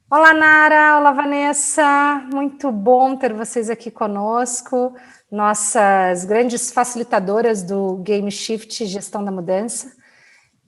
Olá, Nara. Olá, Vanessa. Muito bom ter vocês aqui conosco, nossas grandes facilitadoras do Game Shift Gestão da Mudança.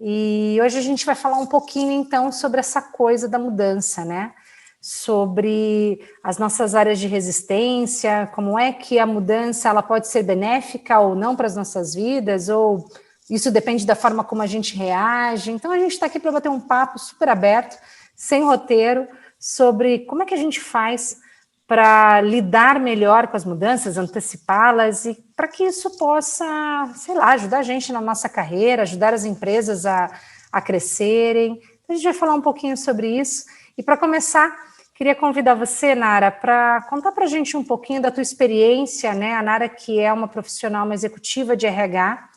E hoje a gente vai falar um pouquinho, então, sobre essa coisa da mudança, né? Sobre as nossas áreas de resistência, como é que a mudança ela pode ser benéfica ou não para as nossas vidas, ou isso depende da forma como a gente reage. Então, a gente está aqui para bater um papo super aberto, sem roteiro, sobre como é que a gente faz para lidar melhor com as mudanças, antecipá-las e para que isso possa, sei lá, ajudar a gente na nossa carreira, ajudar as empresas a crescerem. Então, a gente vai falar um pouquinho sobre isso. E para começar, queria convidar você, Nara, para contar para a gente um pouquinho da tua experiência, né? A Nara, que é uma profissional, uma executiva de RH,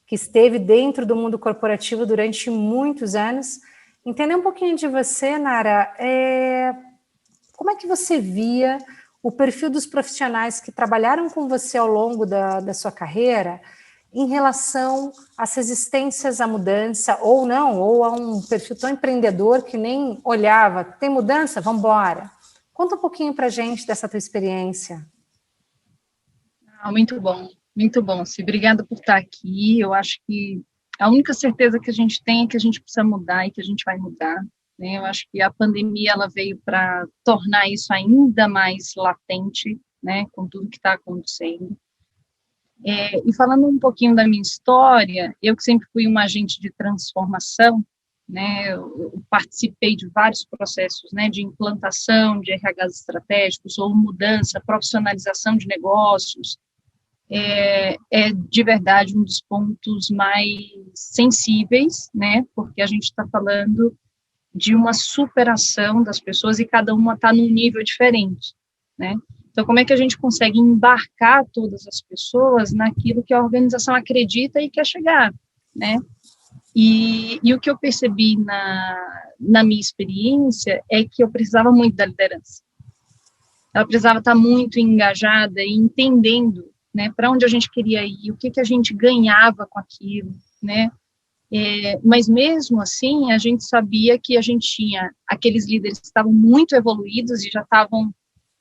que esteve dentro do mundo corporativo durante muitos anos. Entender um pouquinho de você, Nara, como é que você via o perfil dos profissionais que trabalharam com você ao longo da sua carreira em relação às resistências à mudança, ou não, ou a um perfil tão empreendedor que nem olhava, tem mudança? Vamos embora. Conta um pouquinho para a gente dessa tua experiência. Muito bom, muito bom. Se obrigada por estar aqui. Eu acho que a única certeza que a gente tem é que a gente precisa mudar e que a gente vai mudar. Né? Eu acho que a pandemia ela veio para tornar isso ainda mais latente, né, com tudo que está acontecendo. E falando um pouquinho da minha história, eu que sempre fui uma agente de transformação, né, eu participei de vários processos, né, de implantação de RHs estratégicos ou mudança, profissionalização de negócios, é de verdade um dos pontos mais sensíveis, né? Porque a gente está falando de uma superação das pessoas e cada uma está num nível diferente, né? Então, como é que a gente consegue embarcar todas as pessoas naquilo que a organização acredita e quer chegar, né? E o que eu percebi na minha experiência é que eu precisava muito da liderança. Ela precisava estar muito engajada e entendendo, né, para onde a gente queria ir, o que que a gente ganhava com aquilo, né? Mas mesmo assim, a gente sabia que a gente tinha aqueles líderes que estavam muito evoluídos e já estavam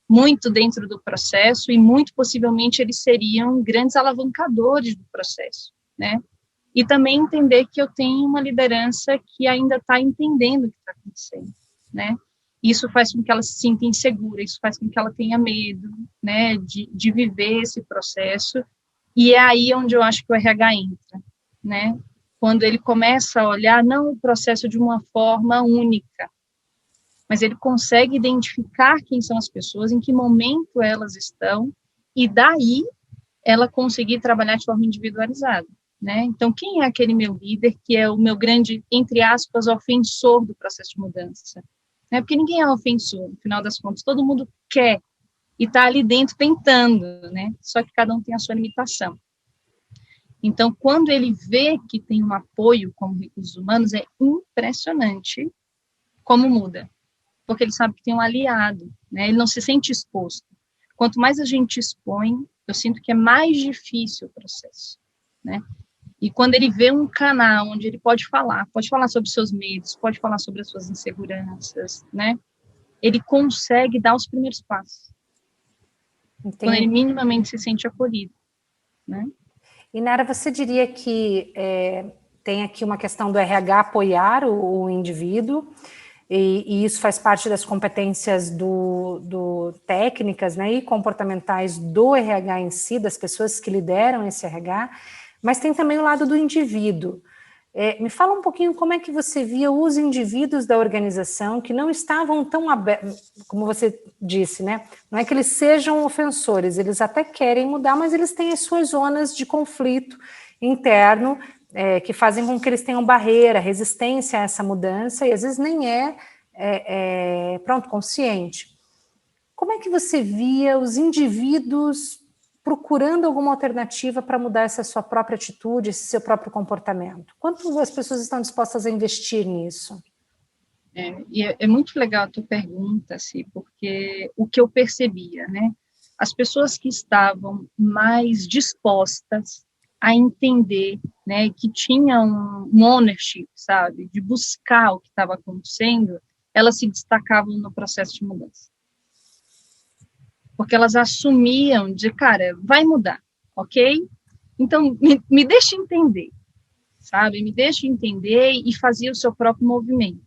muito dentro do processo e muito possivelmente eles seriam grandes alavancadores do processo, né? E também entender que eu tenho uma liderança que ainda está entendendo o que está acontecendo, né? Isso faz com que ela se sinta insegura, isso faz com que ela tenha medo, né, de viver esse processo, e é aí onde eu acho que o RH entra, né? Quando ele começa a olhar não o processo de uma forma única, mas ele consegue identificar quem são as pessoas, em que momento elas estão, e daí ela conseguir trabalhar de forma individualizada, né? Então, quem é aquele meu líder que é o meu grande, entre aspas, ofensor do processo de mudança? Né? Porque ninguém é ofensor, no final das contas, todo mundo quer e está ali dentro tentando, né? Só que cada um tem a sua limitação. Então, quando ele vê que tem um apoio como recursos humanos, é impressionante como muda, porque ele sabe que tem um aliado, né? Ele não se sente exposto. Quanto mais a gente expõe, eu sinto que é mais difícil o processo, né? E quando ele vê um canal onde ele pode falar sobre seus medos, pode falar sobre as suas inseguranças, né? Ele consegue dar os primeiros passos. Quando ele Entendi. minimamente se sente acolhido, né? E, Nara, você diria que tem aqui uma questão do RH apoiar o indivíduo, e isso faz parte das competências do técnicas, né, e comportamentais do RH em si, das pessoas que lideram esse RH, mas tem também o lado do indivíduo. Me fala um pouquinho como é que você via os indivíduos da organização que não estavam tão abertos, como você disse, né? Não é que eles sejam ofensores, eles até querem mudar, mas eles têm as suas zonas de conflito interno, que fazem com que eles tenham barreira, resistência a essa mudança, e às vezes nem pronto, consciente. Como é que você via os indivíduos procurando alguma alternativa para mudar essa sua própria atitude, esse seu próprio comportamento? Quanto as pessoas estão dispostas a investir nisso? E é muito legal a tua pergunta, assim, porque o que eu percebia, né? As pessoas que estavam mais dispostas a entender, né, que tinham um ownership, sabe, de buscar o que estava acontecendo, elas se destacavam no processo de mudança. Porque elas assumiam de, cara, vai mudar, ok? Então, me deixa entender, sabe? Me deixa entender e fazer o seu próprio movimento,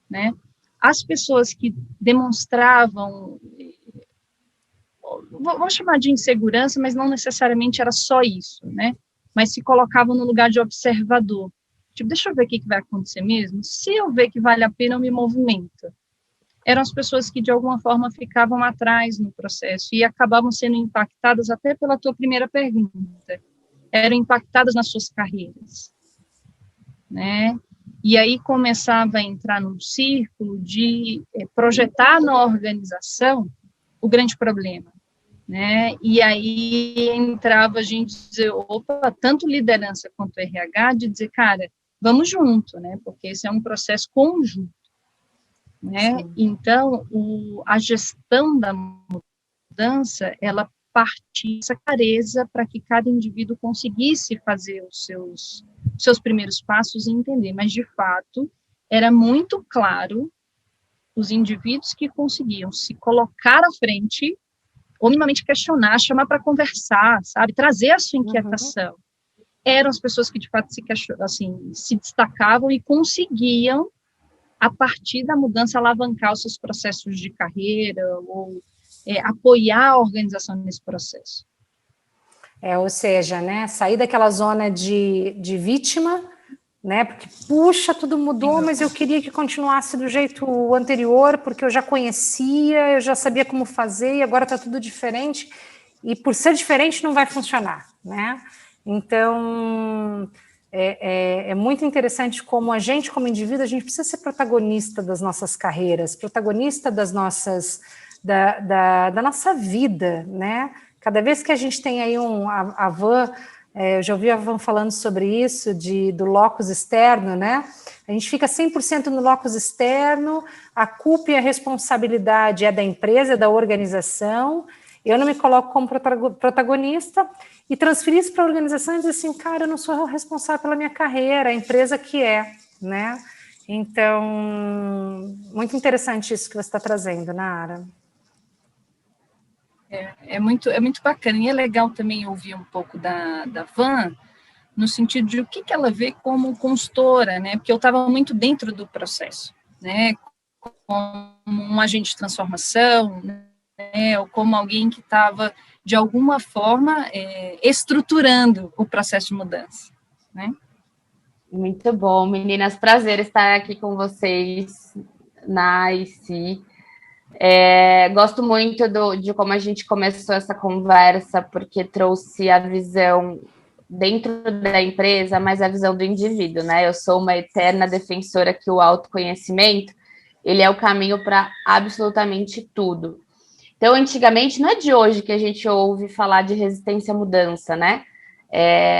né? As pessoas que demonstravam, vou chamar de insegurança, mas não necessariamente era só isso, né? Mas se colocavam no lugar de observador. Tipo, deixa eu ver o que vai acontecer mesmo. Se eu ver que vale a pena, eu me movimento. Eram as pessoas que, de alguma forma, ficavam atrás no processo e acabavam sendo impactadas até pela tua primeira pergunta. Eram impactadas nas suas carreiras, né? E aí começava a entrar num círculo de projetar na organização o grande problema, né? E aí entrava a gente dizer, opa, tanto liderança quanto RH, de dizer, cara, vamos junto, né? Porque esse é um processo conjunto, né? Sim. Então, a gestão da mudança, ela partia dessa clareza para que cada indivíduo conseguisse fazer os seus primeiros passos e entender, mas, de fato, era muito claro os indivíduos que conseguiam se colocar à frente, ou minimamente questionar, chamar para conversar, sabe, trazer a sua inquietação. Eram as pessoas que, de fato, se destacavam e conseguiam, a partir da mudança, alavancar os seus processos de carreira ou apoiar a organização nesse processo. Ou seja, né, sair daquela zona de vítima, né, porque, puxa, tudo mudou, mas eu queria que continuasse do jeito anterior, porque eu já conhecia, eu já sabia como fazer, e agora está tudo diferente, e por ser diferente não vai funcionar, né? Então, é muito interessante como a gente, como indivíduo, a gente precisa ser protagonista das nossas carreiras, protagonista das nossas, da nossa vida, né? Cada vez que a gente tem aí a Van, eu já ouvi a Van falando sobre isso, do locus externo, né? A gente fica 100% no locus externo, a culpa e a responsabilidade é da empresa, é da organização, eu não me coloco como protagonista, e transferir isso para a organização e dizer assim, cara, eu não sou responsável pela minha carreira, a empresa que é, né? Então, muito interessante isso que você está trazendo, Nara. É muito bacana, e é legal também ouvir um pouco da Van, no sentido de o que ela vê como consultora, né? Porque eu estava muito dentro do processo, né? Como um agente de transformação, né? Ou como alguém que estava, de alguma forma, estruturando o processo de mudança, né? Muito bom, meninas, prazer estar aqui com vocês na IC. Gosto muito de como a gente começou essa conversa, porque trouxe a visão dentro da empresa, mas a visão do indivíduo, né? Eu sou uma eterna defensora que o autoconhecimento, ele é o caminho para absolutamente tudo. Então, antigamente, não é de hoje que a gente ouve falar de resistência à mudança, né?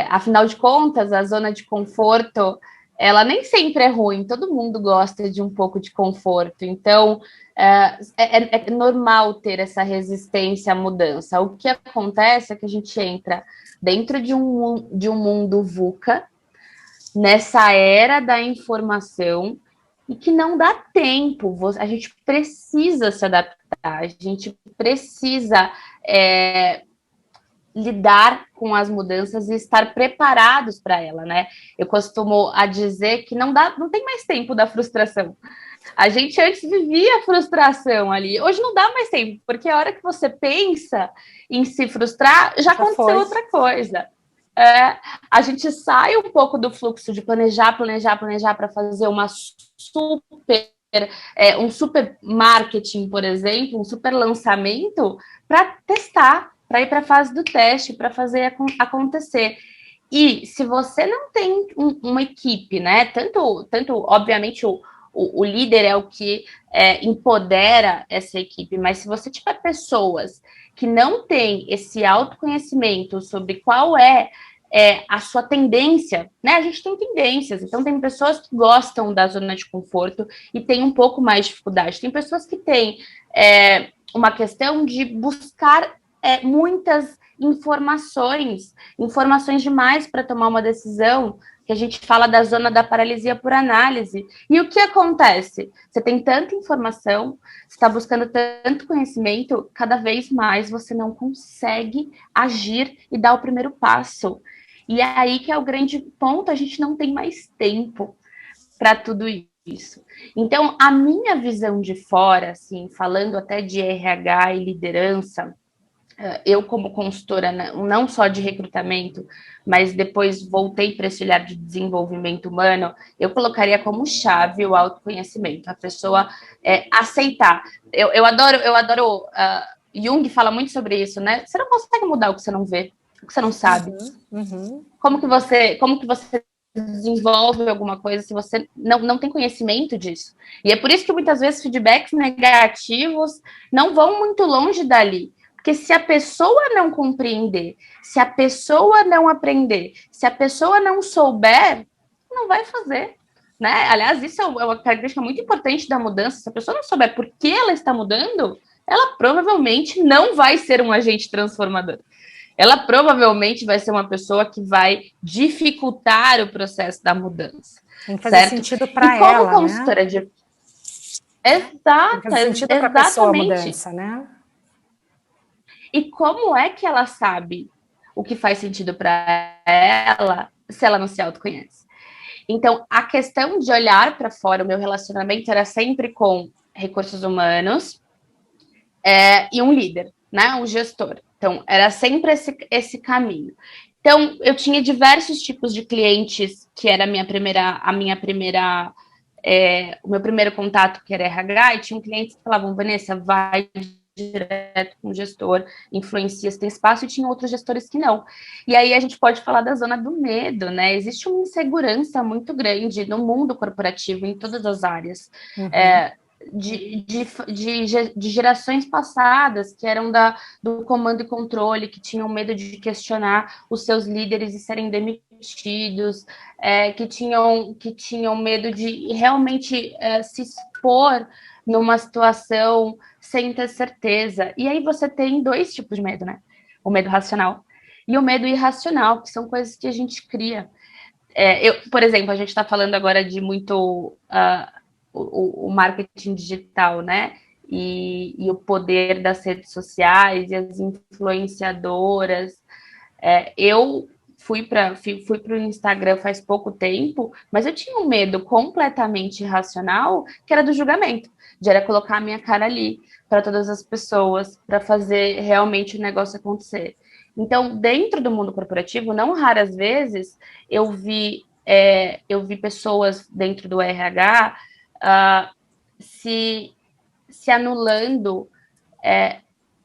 Afinal de contas, a zona de conforto, ela nem sempre é ruim, todo mundo gosta de um pouco de conforto, então é normal ter essa resistência à mudança. O que acontece é que a gente entra dentro de um mundo VUCA, nessa era da informação, e que não dá tempo, a gente precisa se adaptar, a gente precisa lidar com as mudanças e estar preparados para ela, né? Eu costumo dizer que não tem mais tempo da frustração. A gente antes vivia a frustração ali, hoje não dá mais tempo, porque a hora que você pensa em se frustrar, já aconteceu outra coisa. A gente sai um pouco do fluxo de planejar para fazer um super marketing, por exemplo, um super lançamento, para testar, para ir para a fase do teste, para fazer acontecer. E se você não tem uma equipe, né? Tanto obviamente, o líder é o que empodera essa equipe, mas se você tiver pessoas que não têm esse autoconhecimento sobre qual é a sua tendência, né? A gente tem tendências, então tem pessoas que gostam da zona de conforto e tem um pouco mais de dificuldade. Tem pessoas que têm uma questão de buscar muitas informações demais para tomar uma decisão, que a gente fala da zona da paralisia por análise. E o que acontece? Você tem tanta informação, você está buscando tanto conhecimento, cada vez mais você não consegue agir e dar o primeiro passo. E é aí que é o grande ponto, a gente não tem mais tempo para tudo isso. Então, a minha visão de fora, assim, falando até de RH e liderança, eu como consultora, não só de recrutamento, mas depois voltei para esse olhar de desenvolvimento humano, eu colocaria como chave o autoconhecimento, a pessoa aceitar. Eu adoro Jung fala muito sobre isso, né? Você não consegue mudar o que você não vê, o que você não sabe. Como que você desenvolve alguma coisa se você não tem conhecimento disso? E é por isso que muitas vezes feedbacks negativos não vão muito longe dali. Porque se a pessoa não compreender, se a pessoa não aprender, se a pessoa não souber, não vai fazer. Né? Aliás, isso é uma característica muito importante da mudança. Se a pessoa não souber por que ela está mudando, ela provavelmente não vai ser um agente transformador. Ela provavelmente vai ser uma pessoa que vai dificultar o processo da mudança. Tem que fazer sentido para ela, como consultora, né? Exato, tem que fazer sentido para a pessoa a mudança, né? E como é que ela sabe o que faz sentido para ela se ela não se autoconhece? Então, a questão de olhar para fora, o meu relacionamento era sempre com recursos humanos e um líder, né? Um gestor. Então, era sempre esse caminho. Então, eu tinha diversos tipos de clientes, que era o meu primeiro contato, que era RH, e tinha clientes que falavam, Vanessa, vai direto com o gestor, influencia se tem espaço, e tinha outros gestores que não. E aí a gente pode falar da zona do medo, né? Existe uma insegurança muito grande no mundo corporativo, em todas as áreas. De gerações passadas que eram do comando e controle, que tinham medo de questionar os seus líderes e serem demitidos, que tinham medo de realmente se expor numa situação sem ter certeza. E aí você tem dois tipos de medo, né? O medo racional e o medo irracional, que são coisas que a gente cria. Por exemplo, a gente está falando agora de muito o marketing digital, né? E o poder das redes sociais e as influenciadoras. Eu fui para o Instagram faz pouco tempo, mas eu tinha um medo completamente irracional, que era do julgamento, de era colocar a minha cara ali para todas as pessoas, para fazer realmente o negócio acontecer. Então, dentro do mundo corporativo, não raras vezes, eu vi pessoas dentro do RH se anulando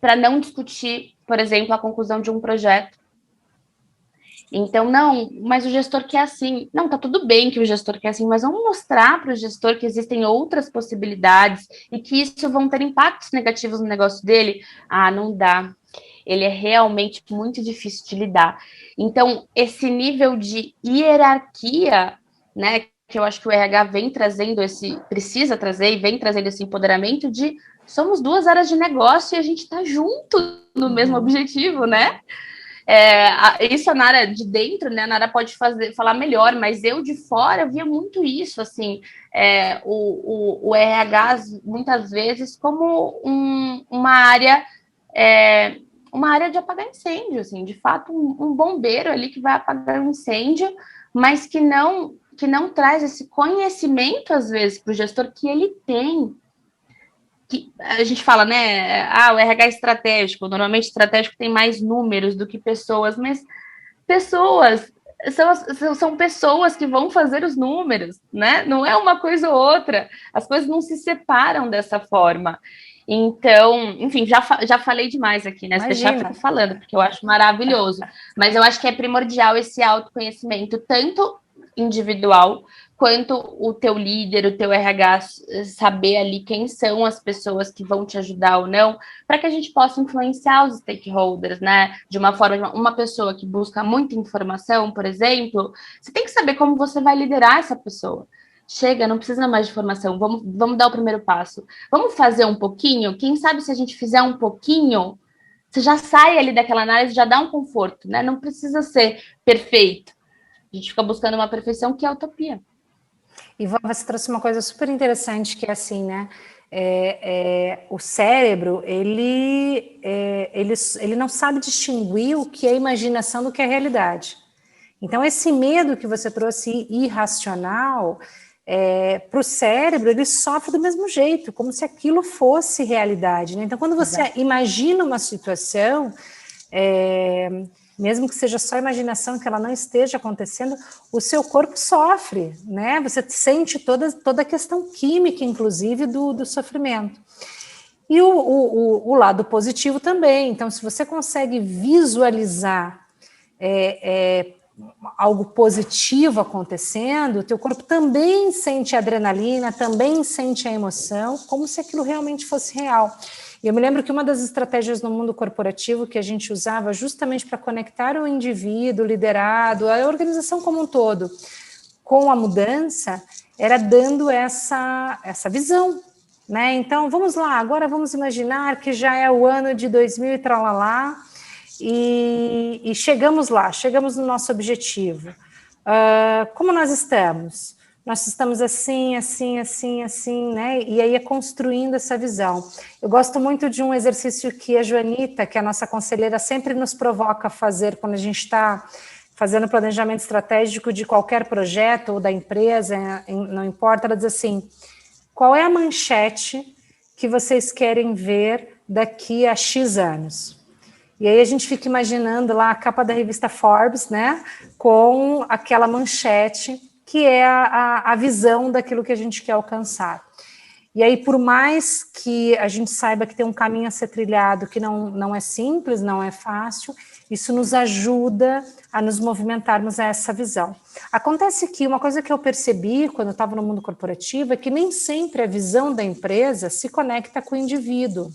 para não discutir, por exemplo, a conclusão de um projeto. Então, não, mas o gestor quer assim. Não, tá tudo bem que o gestor quer assim, mas vamos mostrar para o gestor que existem outras possibilidades e que isso vão ter impactos negativos no negócio dele. Ah, não dá. Ele é realmente muito difícil de lidar. Então, esse nível de hierarquia, né, que eu acho que o RH precisa trazer e vem trazendo esse empoderamento de somos duas áreas de negócio e a gente está junto no mesmo objetivo, né? Isso a Nara de dentro, né? A Nara pode falar melhor, mas eu de fora via muito isso, assim, o RH muitas vezes como uma área de apagar incêndio, assim, de fato um bombeiro ali que vai apagar um incêndio, mas que não traz esse conhecimento às vezes para o gestor que ele tem. Que a gente fala, né? O RH estratégico. Normalmente, estratégico tem mais números do que pessoas, mas pessoas são pessoas que vão fazer os números, né? Não é uma coisa ou outra. As coisas não se separam dessa forma. Então, enfim, já falei demais aqui, né? Se deixar, eu fico falando, porque eu acho maravilhoso. Mas eu acho que é primordial esse autoconhecimento, tanto individual, quanto o teu líder, o teu RH, saber ali quem são as pessoas que vão te ajudar ou não, para que a gente possa influenciar os stakeholders, né? De uma forma, uma pessoa que busca muita informação, por exemplo, você tem que saber como você vai liderar essa pessoa. Chega, não precisa mais de informação, vamos dar o primeiro passo. Vamos fazer um pouquinho? Quem sabe se a gente fizer um pouquinho, você já sai ali daquela análise, já dá um conforto, né? Não precisa ser perfeito. A gente fica buscando uma perfeição que é a utopia. E você trouxe uma coisa super interessante, que é assim, né? O cérebro, ele não sabe distinguir o que é imaginação do que é realidade. Então, esse medo que você trouxe irracional, para o cérebro, ele sofre do mesmo jeito, como se aquilo fosse realidade, né? Então, quando você imagina uma situação, mesmo que seja só imaginação, que ela não esteja acontecendo, o seu corpo sofre, né? Você sente toda a questão química, inclusive, do sofrimento. E o lado positivo também. Então, se você consegue visualizar algo positivo acontecendo, o teu corpo também sente a adrenalina, também sente a emoção, como se aquilo realmente fosse real. E eu me lembro que uma das estratégias no mundo corporativo que a gente usava justamente para conectar o indivíduo, o liderado, a organização como um todo, com a mudança, era dando essa visão, né? Então, vamos lá, agora vamos imaginar que já é o ano de 2000 e tralalá, e chegamos lá, chegamos no nosso objetivo. Como nós estamos? Nós estamos assim, assim, assim, assim, né? E aí é construindo essa visão. Eu gosto muito de um exercício que a Joanita, que é a nossa conselheira, sempre nos provoca a fazer quando a gente está fazendo planejamento estratégico de qualquer projeto ou da empresa, não importa, ela diz assim, qual é a manchete que vocês querem ver daqui a X anos? E aí a gente fica imaginando lá a capa da revista Forbes, né, com aquela manchete que é a visão daquilo que a gente quer alcançar. E aí, por mais que a gente saiba que tem um caminho a ser trilhado, que não é simples, não é fácil, isso nos ajuda a nos movimentarmos a essa visão. Acontece que uma coisa que eu percebi quando eu estava no mundo corporativo é que nem sempre a visão da empresa se conecta com o indivíduo.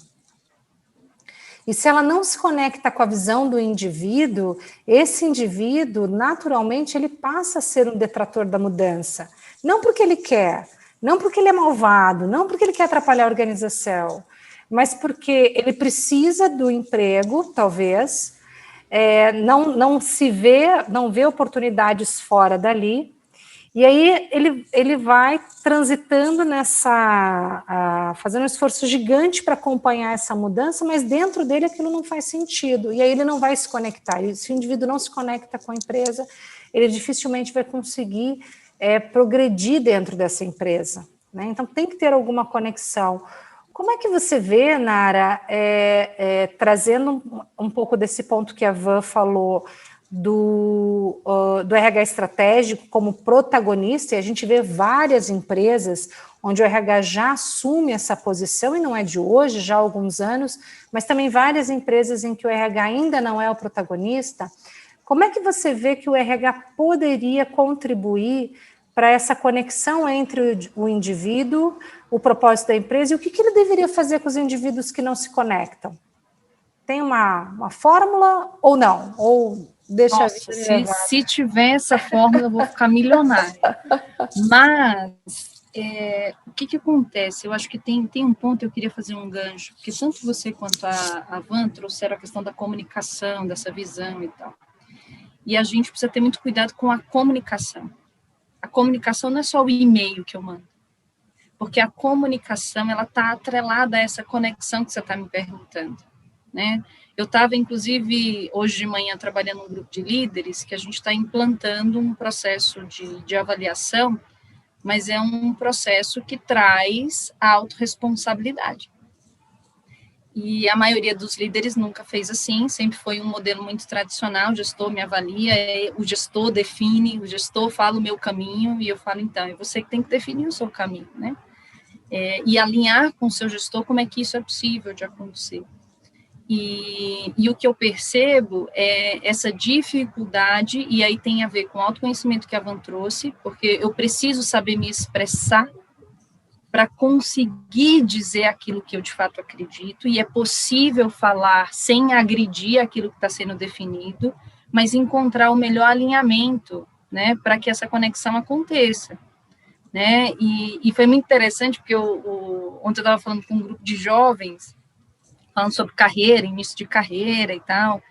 E se ela não se conecta com a visão do indivíduo, esse indivíduo, naturalmente, ele passa a ser um detrator da mudança. Não porque ele quer, não porque ele é malvado, não porque ele quer atrapalhar a organização, mas porque ele precisa do emprego, talvez, não vê oportunidades fora dali, e aí ele vai transitando fazendo um esforço gigante para acompanhar essa mudança, mas dentro dele aquilo não faz sentido, e aí ele não vai se conectar. E se o indivíduo não se conecta com a empresa, ele dificilmente vai conseguir progredir dentro dessa empresa, né? Então tem que ter alguma conexão. Como é que você vê, Nara, trazendo um pouco desse ponto que a Van falou, do RH estratégico como protagonista, e a gente vê várias empresas onde o RH já assume essa posição, e não é de hoje, já há alguns anos, mas também várias empresas em que o RH ainda não é o protagonista. Como é que você vê que o RH poderia contribuir para essa conexão entre o indivíduo, o propósito da empresa, e o que ele deveria fazer com os indivíduos que não se conectam? Tem uma fórmula ou não? Ou deixa Nossa, se tiver essa fórmula, eu vou ficar milionária. Mas, o que acontece? Eu acho que tem um ponto, eu queria fazer um gancho, porque tanto você quanto a Van trouxeram a questão da comunicação, dessa visão e tal. E a gente precisa ter muito cuidado com a comunicação. A comunicação não é só o e-mail que eu mando, porque a comunicação, ela está atrelada a essa conexão que você está me perguntando, né? Eu estava, inclusive, hoje de manhã, trabalhando num grupo de líderes, que a gente está implantando um processo de avaliação, mas é um processo que traz a autorresponsabilidade. E a maioria dos líderes nunca fez assim, sempre foi um modelo muito tradicional, o gestor me avalia, o gestor define, o gestor fala o meu caminho, e eu falo, então, é você que tem que definir o seu caminho, né? E alinhar com o seu gestor como é que isso é possível de acontecer. E o que eu percebo é essa dificuldade, e aí tem a ver com o autoconhecimento que a Van trouxe, porque eu preciso saber me expressar para conseguir dizer aquilo que eu de fato acredito, e é possível falar sem agredir aquilo que está sendo definido, mas encontrar o melhor alinhamento, né, para que essa conexão aconteça, né, e foi muito interessante, porque ontem eu estava falando com um grupo de jovens, falando sobre carreira, início de carreira e tal,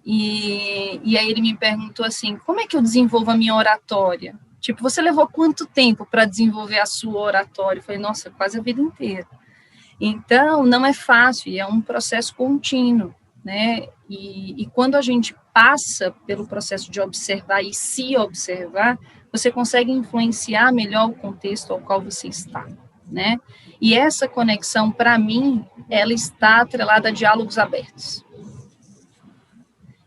E aí ele me perguntou assim, como é que eu desenvolvo a minha oratória? Tipo, você levou quanto tempo para desenvolver a sua oratória? Eu falei, nossa, quase a vida inteira. Então, não é fácil, e é um processo contínuo, né? E quando a gente passa pelo processo de observar e se observar, você consegue influenciar melhor o contexto ao qual você está, né? E essa conexão, para mim, ela está atrelada a diálogos abertos.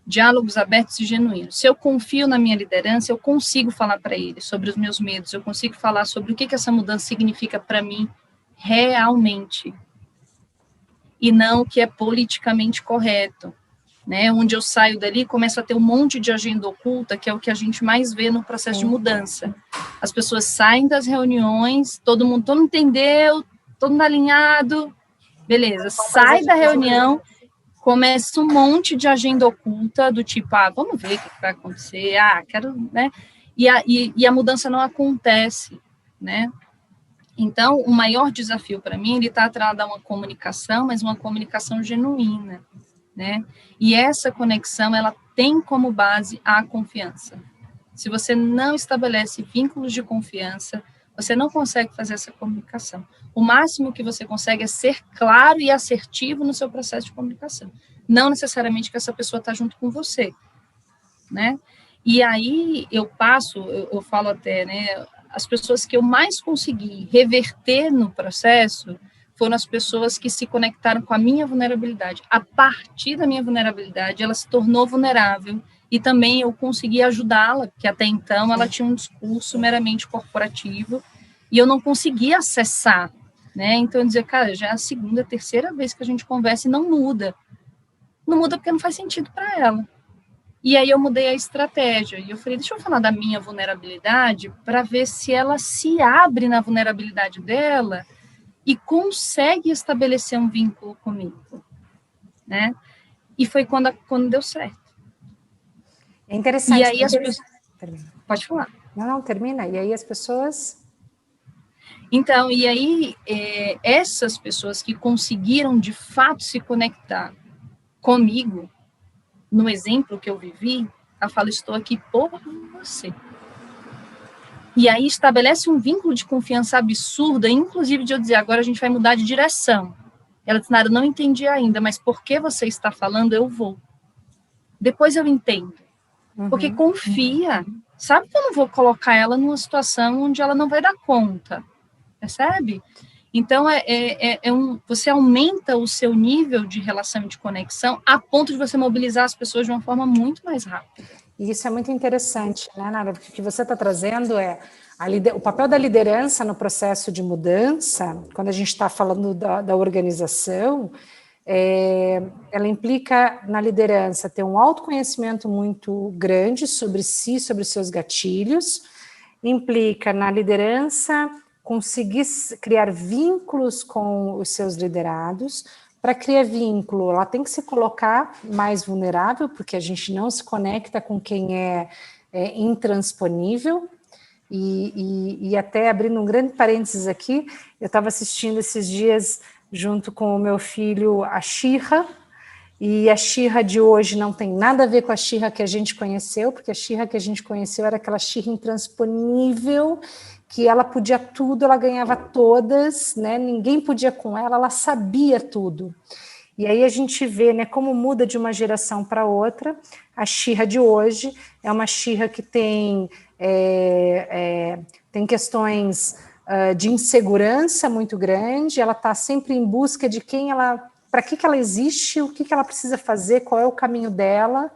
Diálogos abertos e genuínos. Se eu confio na minha liderança, eu consigo falar para ele sobre os meus medos, eu consigo falar sobre o que essa mudança significa para mim realmente, e não o que é politicamente correto, né? Onde eu saio dali, começo a ter um monte de agenda oculta, que é o que a gente mais vê no processo de mudança. As pessoas saem das reuniões, todo mundo entendeu, todo mundo alinhado, beleza, sai da reunião, começa um monte de agenda oculta, do tipo, vamos ver o que vai acontecer, quero, né? E a mudança não acontece, né? Então, o maior desafio para mim, ele está atrelado a uma comunicação, mas uma comunicação genuína, né? E essa conexão, ela tem como base a confiança. Se você não estabelece vínculos de confiança, você não consegue fazer essa comunicação. O máximo que você consegue é ser claro e assertivo no seu processo de comunicação. Não necessariamente que essa pessoa está junto com você, né? E aí eu falo até, né? As pessoas que eu mais consegui reverter no processo foram as pessoas que se conectaram com a minha vulnerabilidade. A partir da minha vulnerabilidade, ela se tornou vulnerável e também eu consegui ajudá-la, porque até então ela tinha um discurso meramente corporativo e eu não conseguia acessar, né? Então eu dizia, cara, já é a segunda, terceira vez que a gente conversa e não muda. Não muda porque não faz sentido para ela. E aí eu mudei a estratégia, e eu falei, deixa eu falar da minha vulnerabilidade para ver se ela se abre na vulnerabilidade dela e consegue estabelecer um vínculo comigo, né? E foi quando deu certo. É interessante. E aí as pessoas... Pode falar. Não, termina. E aí as pessoas... Então, e aí essas pessoas que conseguiram de fato se conectar comigo, no exemplo que eu vivi, ela fala, estou aqui por você. E aí estabelece um vínculo de confiança absurda, inclusive de eu dizer, agora a gente vai mudar de direção. Ela disse, Nara, eu não entendi ainda, mas porque você está falando, eu vou. Depois eu entendo. Porque confia. Sabe que eu não vou colocar ela numa situação onde ela não vai dar conta. Percebe? Então, você aumenta o seu nível de relação e de conexão a ponto de você mobilizar as pessoas de uma forma muito mais rápida. E isso é muito interessante, né, Nara? Porque o que você está trazendo é o papel da liderança no processo de mudança, quando a gente está falando da organização, ela implica na liderança ter um autoconhecimento muito grande sobre si, sobre os seus gatilhos, implica na liderança conseguir criar vínculos com os seus liderados. Para criar vínculo, ela tem que se colocar mais vulnerável, porque a gente não se conecta com quem é intransponível. E até abrindo um grande parênteses aqui, eu estava assistindo esses dias, junto com o meu filho, a She-Ra, e a She-Ra de hoje não tem nada a ver com a She-Ra que a gente conheceu, porque a She-Ra que a gente conheceu era aquela She-Ra intransponível, que ela podia tudo, ela ganhava todas, né? Ninguém podia com ela, ela sabia tudo. E aí a gente vê, né, como muda de uma geração para outra. A She-Ra de hoje é uma She-Ra que tem questões de insegurança muito grande, ela está sempre em busca de para que ela existe, o que ela precisa fazer, qual é o caminho dela,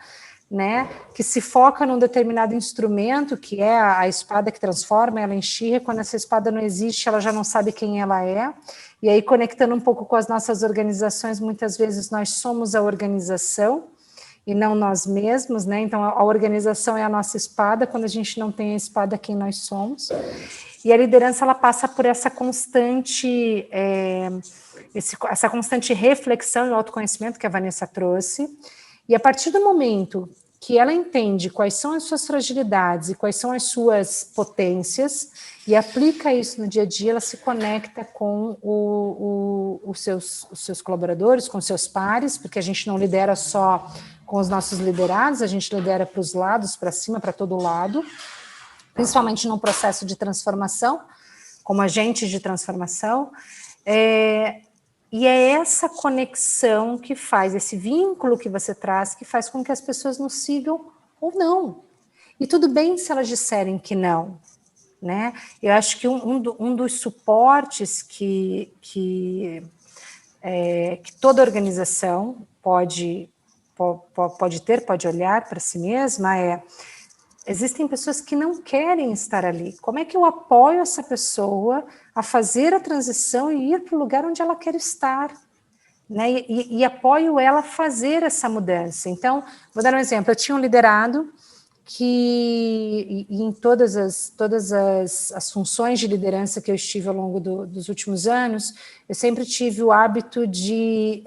né, que se foca num determinado instrumento, que é a espada que transforma ela em She-Ra. Quando essa espada não existe, ela já não sabe quem ela é. E aí, conectando um pouco com as nossas organizações, muitas vezes nós somos a organização e não nós mesmos, né? Então, a organização é a nossa espada, quando a gente não tem a espada, quem nós somos. E a liderança, ela passa por essa constante, essa constante reflexão e autoconhecimento que a Vanessa trouxe. E a partir do momento que ela entende quais são as suas fragilidades e quais são as suas potências e aplica isso no dia a dia, ela se conecta com os seus colaboradores, com os seus pares, porque a gente não lidera só com os nossos liderados, a gente lidera para os lados, para cima, para todo lado, principalmente num processo de transformação, como agentes de transformação, e é essa conexão que faz, esse vínculo que você traz, que faz com que as pessoas nos sigam ou não. E tudo bem se elas disserem que não, né? Eu acho que um dos suportes que toda organização pode ter, pode olhar para si mesma existem pessoas que não querem estar ali. Como é que eu apoio essa pessoa a fazer a transição e ir para o lugar onde ela quer estar? Né? E apoio ela a fazer essa mudança. Então, vou dar um exemplo. Eu tinha um liderado que, em todas as funções de liderança que eu estive ao longo dos últimos anos, eu sempre tive o hábito de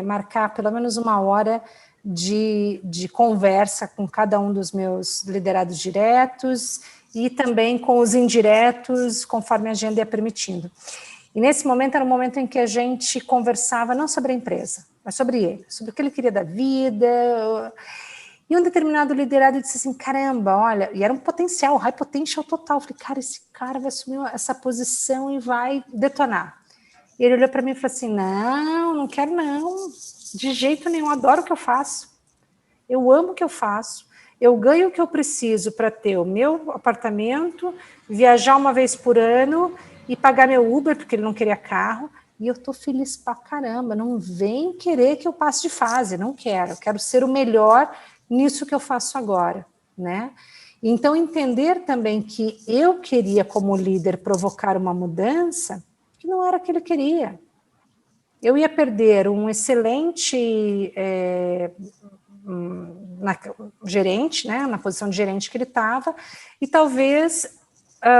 marcar pelo menos 1 hora de conversa com cada um dos meus liderados diretos e também com os indiretos, conforme a agenda ia permitindo. E nesse momento era um momento em que a gente conversava não sobre a empresa, mas sobre ele, sobre o que ele queria da vida. E um determinado liderado disse assim, caramba, olha, e era um potencial, high potential total. Eu falei, cara, esse cara vai assumir essa posição e vai detonar. E ele olhou para mim e falou assim, não quero não, de jeito nenhum, adoro o que eu faço, eu amo o que eu faço, eu ganho o que eu preciso para ter o meu apartamento, viajar 1 vez por ano e pagar meu Uber, porque ele não queria carro, e eu estou feliz pra caramba, não vem querer que eu passe de fase, não quero, eu quero ser o melhor nisso que eu faço agora, né? Então, entender também que eu queria, como líder, provocar uma mudança que não era o que ele queria. Eu ia perder um excelente gerente, né, na posição de gerente que ele estava, e talvez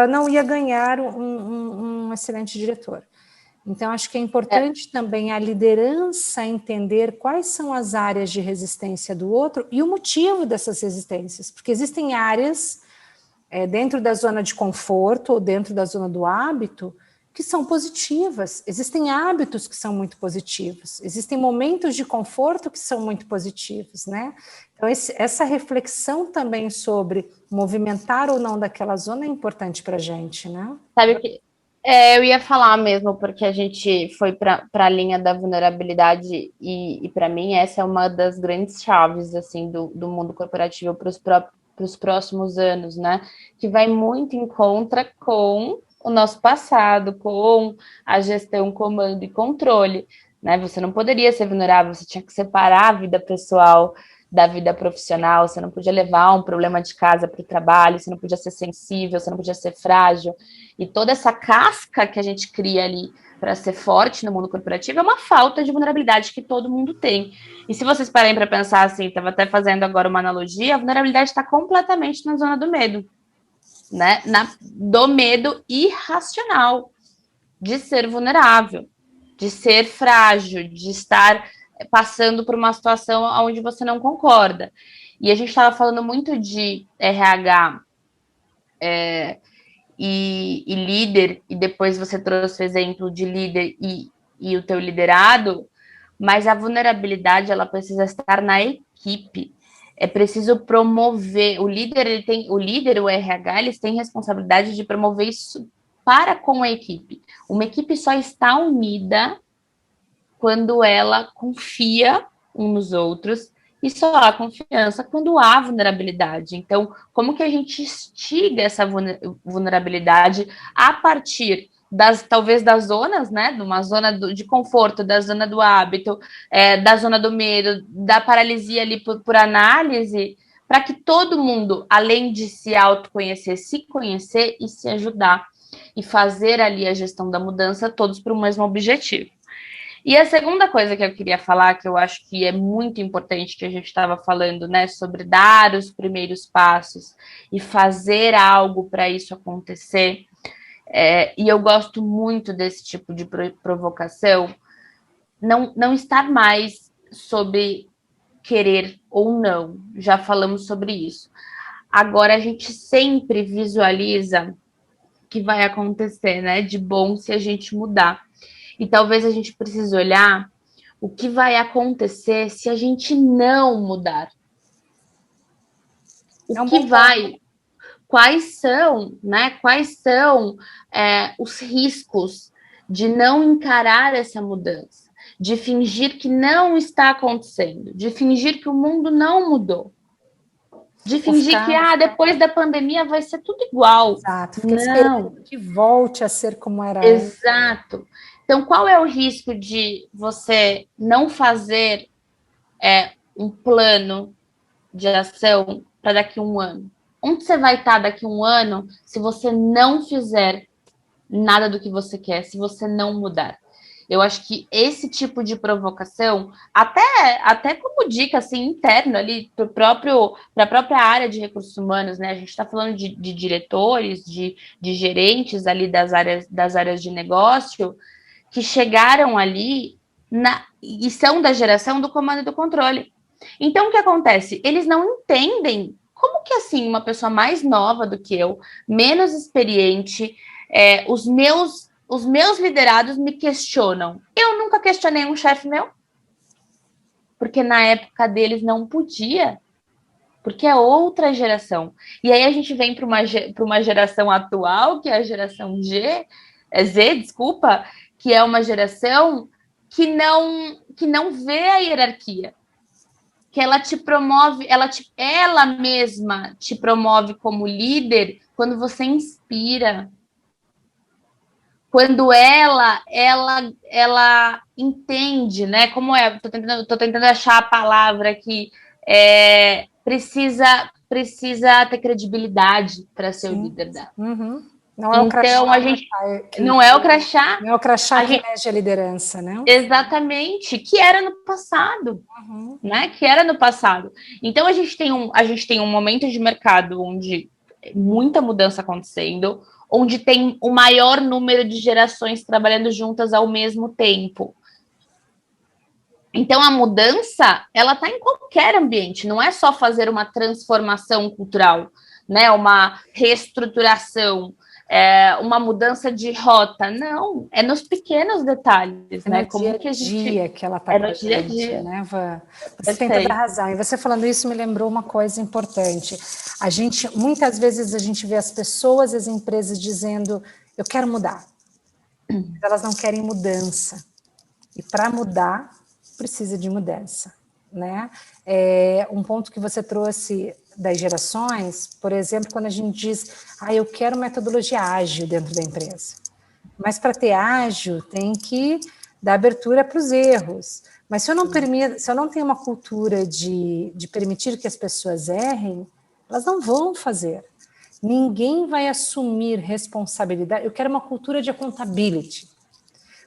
não ia ganhar um excelente diretor. Então, acho que é importante também a liderança entender quais são as áreas de resistência do outro e o motivo dessas resistências, porque existem áreas dentro da zona de conforto ou dentro da zona do hábito que são positivas, existem hábitos que são muito positivos, existem momentos de conforto que são muito positivos, né? Então, essa reflexão também sobre movimentar ou não daquela zona é importante para a gente, né? Sabe o que? Eu ia falar mesmo, porque a gente foi para a linha da vulnerabilidade e para mim essa é uma das grandes chaves assim do mundo corporativo para os próximos anos, né? Que vai muito em contra com o nosso passado, com a gestão, comando e controle, né? Você não poderia ser vulnerável, você tinha que separar a vida pessoal da vida profissional, você não podia levar um problema de casa para o trabalho, você não podia ser sensível, você não podia ser frágil. E toda essa casca que a gente cria ali para ser forte no mundo corporativo é uma falta de vulnerabilidade que todo mundo tem. E se vocês pararem para pensar assim, estava até fazendo agora uma analogia, a vulnerabilidade está completamente na zona do medo, né? Do medo irracional de ser vulnerável, de ser frágil, de estar passando por uma situação onde você não concorda. E a gente estava falando muito de RH e líder, e depois você trouxe o exemplo de líder e o teu liderado, mas a vulnerabilidade ela precisa estar na equipe. É preciso promover. O líder, o RH, eles têm responsabilidade de promover isso para com a equipe. Uma equipe só está unida quando ela confia uns nos outros, e só há confiança quando há vulnerabilidade. Então, como que a gente instiga essa vulnerabilidade a partir talvez das zonas, né, de uma zona de conforto, da zona do hábito, da zona do medo, da paralisia ali por análise, para que todo mundo, além de se autoconhecer, se conhecer e se ajudar, e fazer ali a gestão da mudança, todos para o mesmo objetivo. E a segunda coisa que eu queria falar, que eu acho que é muito importante, que a gente estava falando, né, sobre dar os primeiros passos e fazer algo para isso acontecer, e eu gosto muito desse tipo de provocação, não estar mais sobre querer ou não. Já falamos sobre isso. Agora, a gente sempre visualiza o que vai acontecer, né, de bom se a gente mudar. E talvez a gente precise olhar o que vai acontecer se a gente não mudar. O que vai... Quais são, né? Quais são os riscos de não encarar essa mudança, de fingir que não está acontecendo, de fingir que o mundo não mudou, de fingir que depois da pandemia vai ser tudo igual. Exato, fica esperando que volte a ser como era antes. Exato. Então, qual é o risco de você não fazer um plano de ação para daqui a um ano? Onde você vai estar daqui a um ano se você não fizer nada do que você quer, se você não mudar? Eu acho que esse tipo de provocação, até como dica assim, interna ali para a própria área de recursos humanos, né? A gente está falando de diretores, de gerentes ali das áreas de negócio, que chegaram ali e são da geração do comando e do controle. Então, o que acontece? Eles não entendem como que, assim, uma pessoa mais nova do que eu, menos experiente, os meus liderados me questionam. Eu nunca questionei um chefe meu, porque na época deles não podia, porque é outra geração. E aí a gente vem para uma geração atual, que é a geração Z, desculpa, que é uma geração que não vê a hierarquia, que ela te promove, ela mesma te promove como líder quando você inspira, quando ela entende, né? Como é? Tô tentando achar a palavra aqui. Precisa ter credibilidade para ser o líder dela. Uhum. Não é o crachá, então, a gente não é o crachá. Não é o crachá que elege a liderança, né? Exatamente, que era no passado, né? Que era no passado. Então, a gente tem um momento de mercado onde muita mudança acontecendo, onde tem o maior número de gerações trabalhando juntas ao mesmo tempo. Então, a mudança, ela está em qualquer ambiente, não é só fazer uma transformação cultural, né? Uma reestruturação, uma mudança de rota. Não, é nos pequenos detalhes, né? Como que a gente... que ela está no dia a dia, né, Van? Você tem toda a razão. E você falando isso me lembrou uma coisa importante. Muitas vezes a gente vê as pessoas, as empresas dizendo, eu quero mudar. Mas elas não querem mudança. E para mudar, precisa de mudança, né? Um ponto que você trouxe das gerações, por exemplo, quando a gente diz, eu quero metodologia ágil dentro da empresa. Mas para ter ágil, tem que dar abertura para os erros. Mas se eu não tenho uma cultura de permitir que as pessoas errem, elas não vão fazer. Ninguém vai assumir responsabilidade. Eu quero uma cultura de accountability.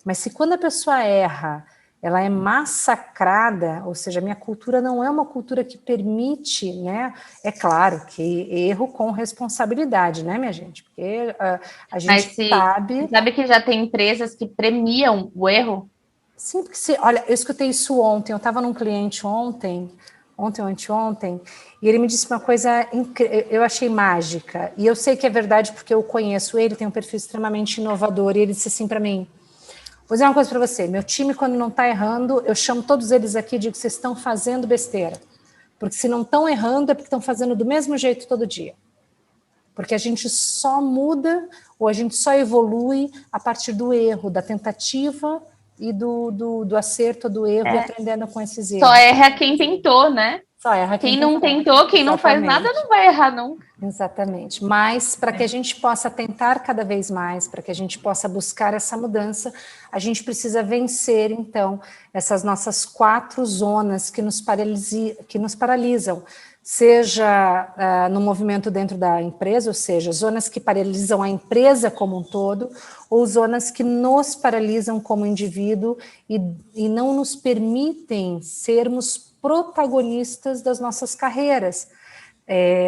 Mas se quando a pessoa erra, ela é massacrada, ou seja, a minha cultura não é uma cultura que permite, né? É claro que erro com responsabilidade, né, minha gente? Porque a gente sabe que já tem empresas que premiam o erro? Sim, porque olha, eu escutei isso ontem, eu estava num cliente ontem ou anteontem, e ele me disse uma coisa eu achei mágica, e eu sei que é verdade porque eu conheço ele, tem um perfil extremamente inovador, e ele disse assim para mim, vou dizer uma coisa para você, meu time, quando não está errando, eu chamo todos eles aqui e digo que vocês estão fazendo besteira. Porque se não estão errando, é porque estão fazendo do mesmo jeito todo dia. Porque a gente só muda, ou a gente só evolui a partir do erro, da tentativa e do acerto, do erro, e aprendendo com esses erros. Só erra quem tentou, né? Só erra quem não tentou, quem não faz nada não vai errar nunca. Exatamente, mas para que a gente possa tentar cada vez mais, para que a gente possa buscar essa mudança, a gente precisa vencer, então, essas nossas 4 zonas que nos paralisam, seja no movimento dentro da empresa, ou seja, zonas que paralisam a empresa como um todo, ou zonas que nos paralisam como indivíduo e não nos permitem sermos protagonistas das nossas carreiras.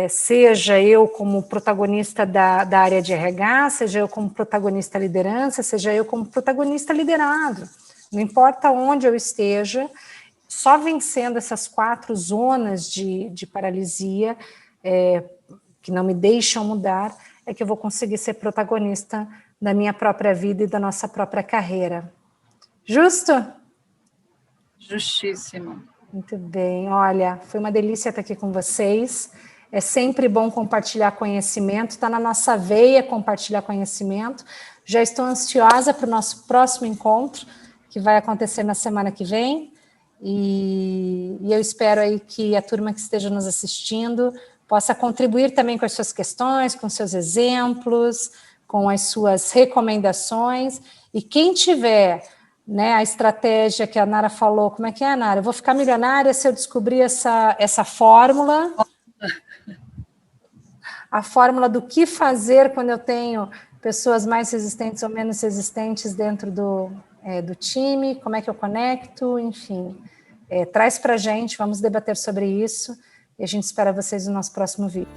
Seja eu como protagonista da área de RH, seja eu como protagonista liderança, seja eu como protagonista liderado. Não importa onde eu esteja, só vencendo essas 4 zonas de paralisia, que não me deixam mudar, é que eu vou conseguir ser protagonista da minha própria vida e da nossa própria carreira. Justo? Justíssimo. Muito bem, olha, foi uma delícia estar aqui com vocês. É sempre bom compartilhar conhecimento, está na nossa veia compartilhar conhecimento. Já estou ansiosa para o nosso próximo encontro, que vai acontecer na semana que vem. E eu espero aí que a turma que esteja nos assistindo possa contribuir também com as suas questões, com seus exemplos, com as suas recomendações. E quem tiver, né, a estratégia que a Nara falou, como é que é, Nara? Eu vou ficar milionária se eu descobrir essa fórmula, a fórmula do que fazer quando eu tenho pessoas mais resistentes ou menos resistentes dentro do time, como é que eu conecto, enfim. Traz para a gente, vamos debater sobre isso, e a gente espera vocês no nosso próximo vídeo.